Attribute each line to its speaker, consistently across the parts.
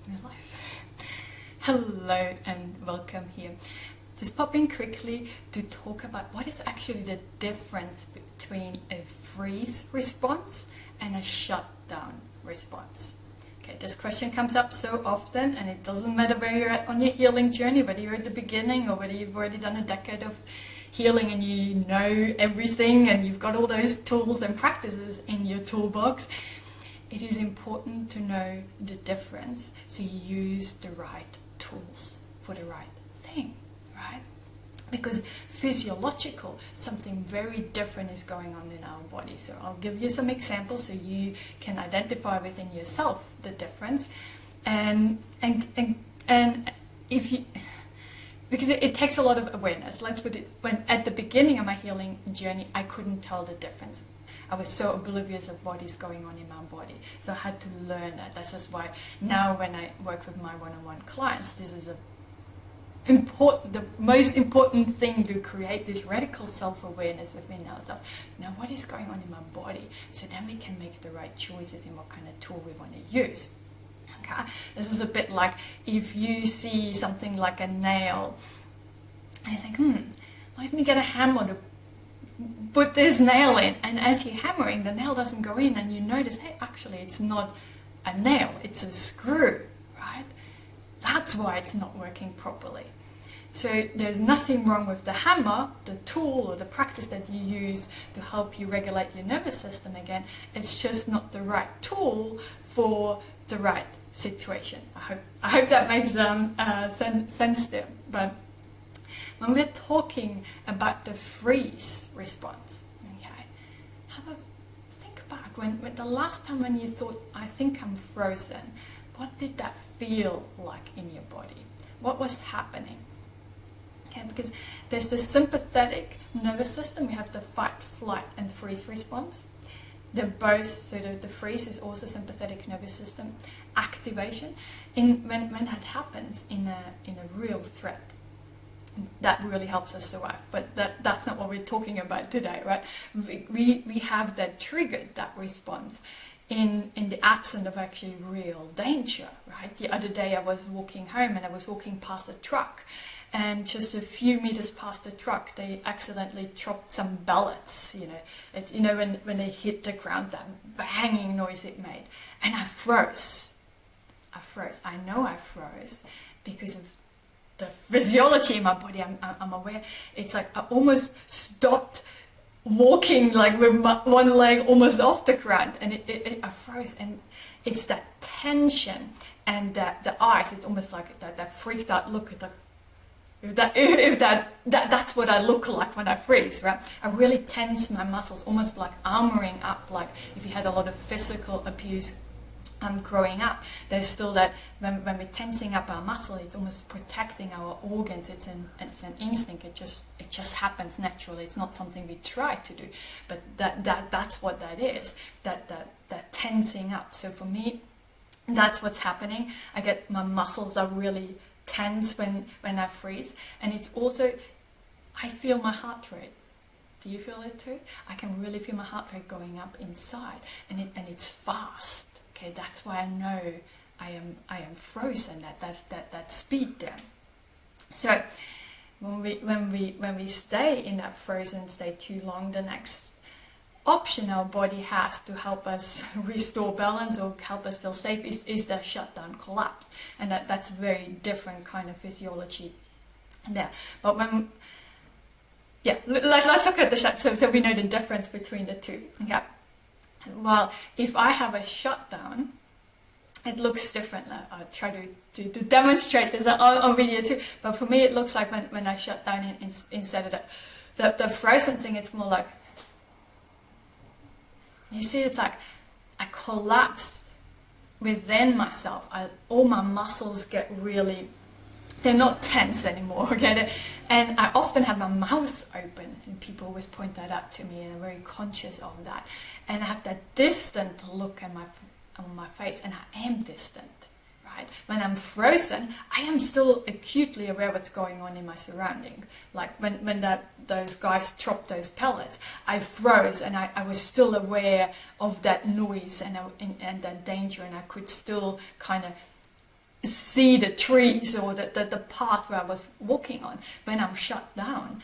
Speaker 1: Real life. Hello and welcome here. Just pop in quickly to talk about what is actually the difference between a freeze response and a shutdown response. Okay, this question comes up so often, and it doesn't matter where you're at on your healing journey, whether you're at the beginning or whether you've already done a decade of healing and you know everything and you've got all those tools and practices in your toolbox. It is important to know the difference so you use the right tools for the right thing, right? Because physiological, something very different is going on in our body. So I'll give you some examples so you can identify within yourself the difference. And if you, because it takes a lot of awareness. Let's put it, when at the beginning of my healing journey, I couldn't tell the difference. I was so oblivious of what is going on in my body. So I had to learn that. This is why now when I work with my one-on-one clients, this is the most important thing to create this radical self-awareness within ourselves. Now what is going on in my body? So then we can make the right choices in what kind of tool we want to use. Okay? This is a bit like if you see something like a nail and you think, let me get a hammer to put this nail in, and as you're hammering, the nail doesn't go in, and you notice, hey, actually it's not a nail, it's a screw, right? That's why it's not working properly. So there's nothing wrong with the hammer, the tool or the practice that you use to help you regulate your nervous system again. It's just not the right tool for the right situation. I hope that makes sense there. But when we're talking about the freeze response, okay, think back when the last time when you thought, I think I'm frozen, what did that feel like in your body? What was happening? Okay, because there's the sympathetic nervous system, we have the fight, flight and freeze response. They're both, so the freeze is also sympathetic nervous system activation. When that happens in a real threat, that really helps us survive, but that's not what we're talking about today, right? We have that triggered, that response in the absence of actually real danger, right? The other day I was walking home and I was walking past a truck, and just a few meters past the truck they accidentally dropped some pellets, when they hit the ground, that banging noise it made, and I froze. I know I froze because of the physiology in my body. I'm aware. It's like I almost stopped walking, like with my one leg almost off the ground, and I froze. And it's that tension and the eyes. It's almost like that freaked out look. It's like that's what I look like when I freeze, right? I really tense my muscles, almost like armoring up. Like if you had a lot of physical abuse growing up, there's still that when we're tensing up our muscle, it's almost protecting our organs. It's an instinct. It just happens naturally. It's not something we try to do, but that's what that is. That tensing up. So for me, that's what's happening. I get my muscles are really tense when I freeze, and it's also I feel my heart rate. Do you feel it too? I can really feel my heart rate going up inside, and it's fast. Okay, that's why I know I am frozen at that speed there. So when we stay in that frozen state too long, the next option our body has to help us restore balance or help us feel safe is the shutdown collapse, and that's a very different kind of physiology there. But let's look at the shutdown so we know the difference between the two. Okay. Well, if I have a shutdown, it looks different. I'll try to demonstrate this on video too. But for me, it looks like when I shut down instead of the frozen thing, it's more like, you see, it's like I collapse within myself. All my muscles get really, they're not tense anymore, okay? And I often have my mouth open, and people always point that out to me, and I'm very conscious of that. And I have that distant look on my face, and I am distant, right? When I'm frozen, I am still acutely aware of what's going on in my surroundings. Like when those guys dropped those pellets, I froze, and I was still aware of that noise and that danger, and I could still kind of see the trees or the path where I was walking on. When I'm shut down,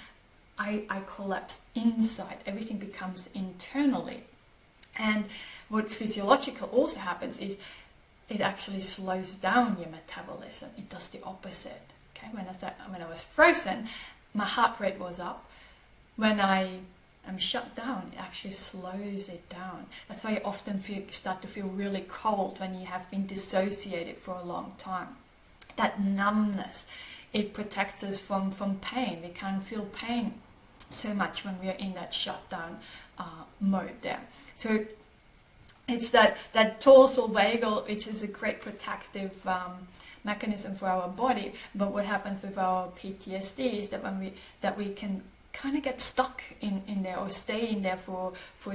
Speaker 1: I collapse inside. Everything becomes internally. And what physiological also happens is it actually slows down your metabolism. It does the opposite. Okay, when I was frozen, my heart rate was up. When I am shut down, it actually slows it down. That's why you often start to feel really cold when you have been dissociated for a long time. That numbness, it protects us from pain. We can't feel pain so much when we are in that shutdown mode there. So it's that dorsal vagal, which is a great protective mechanism for our body. But what happens with our PTSD is that we can kind of get stuck in there or stay in there for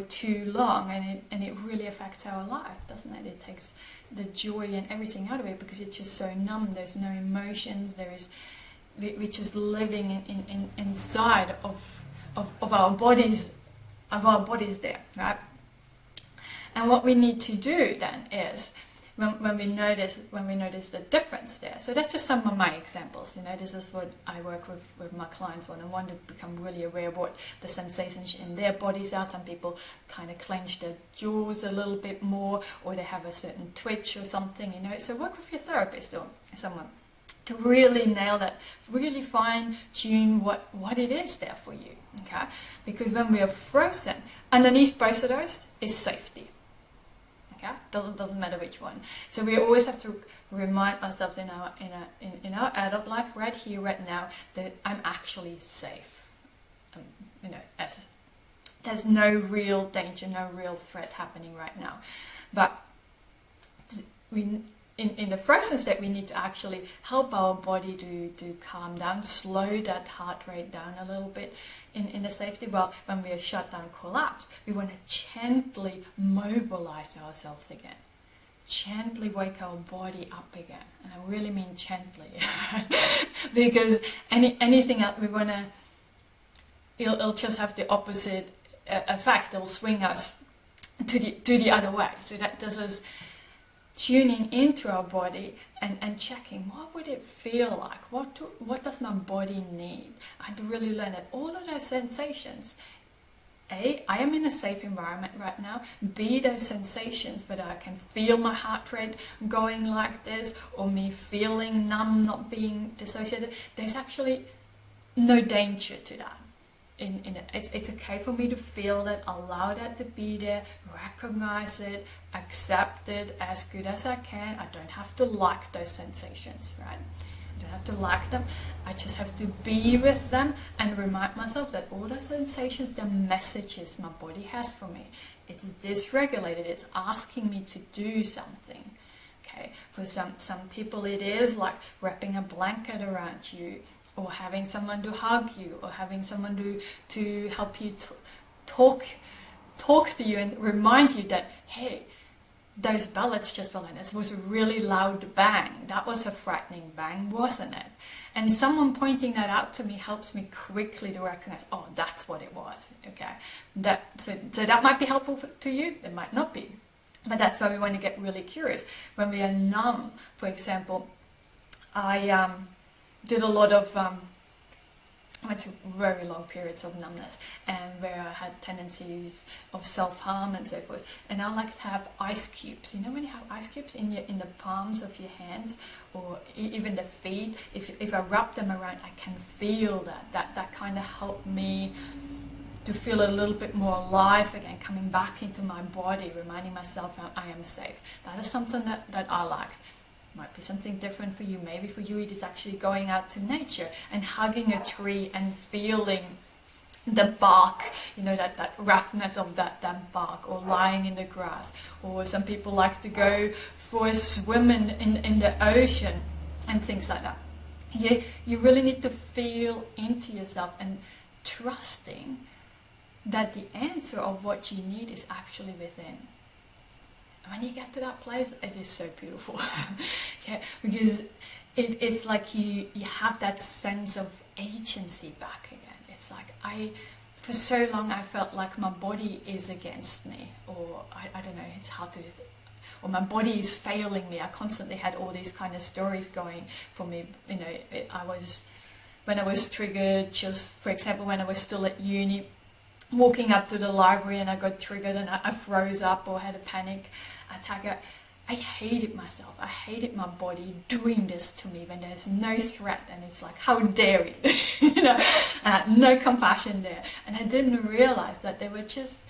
Speaker 1: too long, and it really affects our life, doesn't it? It takes the joy and everything out of it because it's just so numb. There's no emotions. We're just living inside of our bodies there, right? And what we need to do then is when we notice the difference there. So that's just some of my examples. This is what I work with my clients when I want to become really aware of what the sensations in their bodies are. Some people kind of clench their jaws a little bit more, or they have a certain twitch or something. So work with your therapist or someone to really nail that, really fine tune what it is there for you. Okay, because when we are frozen, underneath both of those is safety. Okay, doesn't matter which one. So we always have to remind ourselves in our adult life, right here, right now, that I'm actually safe. As there's no real danger, no real threat happening right now. But in the frozen state, we need to actually help our body to calm down, slow that heart rate down a little bit in the safety. Well, when we are shut down, collapse, we want to gently mobilize ourselves again. Gently wake our body up again. And I really mean gently. Because anything else, we want to, it'll just have the opposite effect. It'll swing us to the other way. So that does us tuning into our body and checking what would it feel like, what does my body need, and to really learn that all of those sensations, A, I am in a safe environment right now, B, those sensations whether I can feel my heart rate going like this or me feeling numb, not being dissociated, there's actually no danger to that. It's okay for me to feel that, allow that to be there, recognize it, accept it as good as I can. I don't have to like those sensations, right? I don't have to like them. I just have to be with them and remind myself that all those sensations, the messages my body has for me, it's dysregulated, it's asking me to do something. Okay, for some people it is like wrapping a blanket around you, or having someone to hug you, or having someone to help you talk to you and remind you that, hey, those bullets just fell in. It was a really loud bang. That was a frightening bang, wasn't it? And someone pointing that out to me helps me quickly to recognize, oh, that's what it was. Okay, so that might be helpful to you. It might not be, but that's why we want to get really curious. When we are numb, for example, I did a lot of went through very long periods of numbness, and where I had tendencies of self-harm and so forth. And I like to have ice cubes. When you have ice cubes in the palms of your hands, or even the feet, if I wrap them around, I can feel that kind of helped me to feel a little bit more alive again, coming back into my body, reminding myself I am safe. That is something that I liked. Might be something different for you. Maybe for you it is actually going out to nature and hugging a tree and feeling the bark, that roughness of that bark, or lying in the grass. Or some people like to go for a swim in the ocean and things like that. You really need to feel into yourself and trusting that the answer of what you need is actually within. When you get to that place, it is so beautiful. Yeah, because it's like you have that sense of agency back again. It's like for so long I felt like my body is against me, or I don't know, it's hard to, or my body is failing me. I constantly had all these kind of stories going for me. You know, when I was triggered, just for example, when I was still at uni, walking up to the library and I got triggered and I froze up or had a panic attack. I hated myself. I hated my body doing this to me when there's no threat, and it's like, how dare you? You know, no compassion there. And I didn't realize that they were just,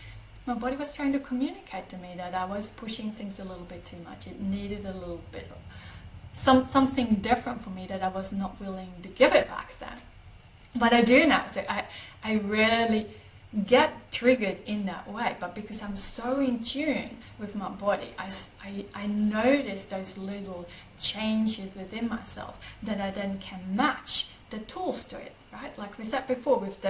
Speaker 1: my body was trying to communicate to me that I was pushing things a little bit too much. It needed a little bit of something different for me that I was not willing to give it back then. But I do now. So I rarely get triggered in that way, but because I'm so in tune with my body, I notice those little changes within myself that I then can match the tools to it, right? Like we said before, with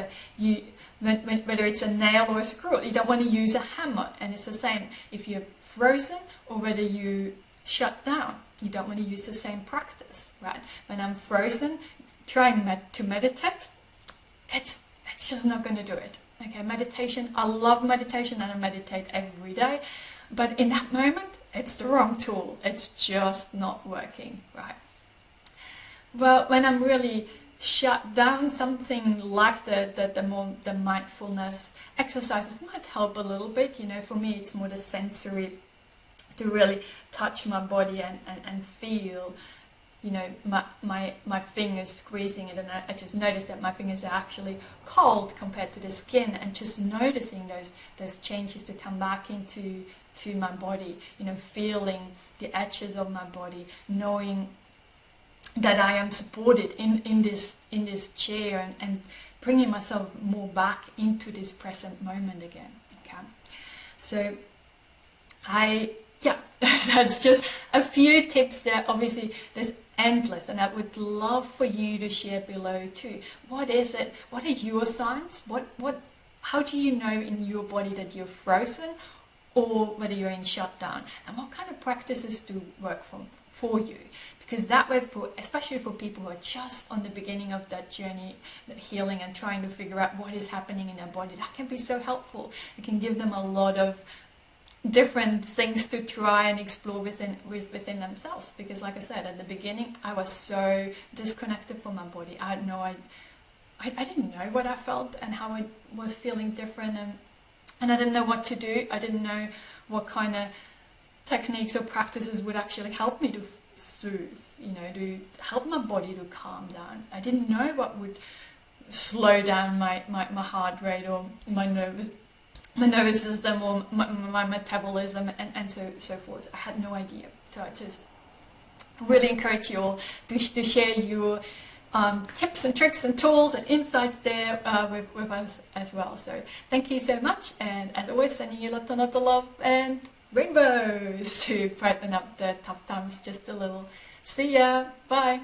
Speaker 1: whether it's a nail or a screw, you don't want to use a hammer, and it's the same if you're frozen or whether you shut down. You don't want to use the same practice, right? When I'm frozen, trying to meditate, it's just not going to do it. Okay, meditation, I love meditation and I meditate every day, but in that moment, it's the wrong tool. It's just not working, right? Well, when I'm really shut down, something like the mindfulness exercises might help a little bit. You know, for me, it's more the sensory, to really touch my body and feel, you know, my fingers squeezing it, and I just noticed that my fingers are actually cold compared to the skin, and just noticing those changes to come back into my body, you know, feeling the edges of my body, knowing that I am supported in this chair, and bringing myself more back into this present moment again. Okay, so that's just a few tips there. Obviously, there's endless, and I would love for you to share below too. What is it? What are your signs? How do you know in your body that you're frozen or whether you're in shutdown? And what kind of practices do work for you? Because that way, especially for people who are just on the beginning of that journey, that healing, and trying to figure out what is happening in their body, that can be so helpful. It can give them a lot of different things to try and explore within themselves, because like I said at the beginning, I was so disconnected from my body. I didn't know what I felt and how I was feeling different, and I didn't know what to do. I didn't know what kind of techniques or practices would actually help me to soothe, you know, to help my body to calm down. I didn't know what would slow down my heart rate or my nervous system or my metabolism and so forth. I had no idea. So I just really encourage you all to share your tips and tricks and tools and insights there with us as well. So thank you so much, and as always, sending you lots and lots of love and rainbows to brighten up the tough times just a little. See ya. Bye.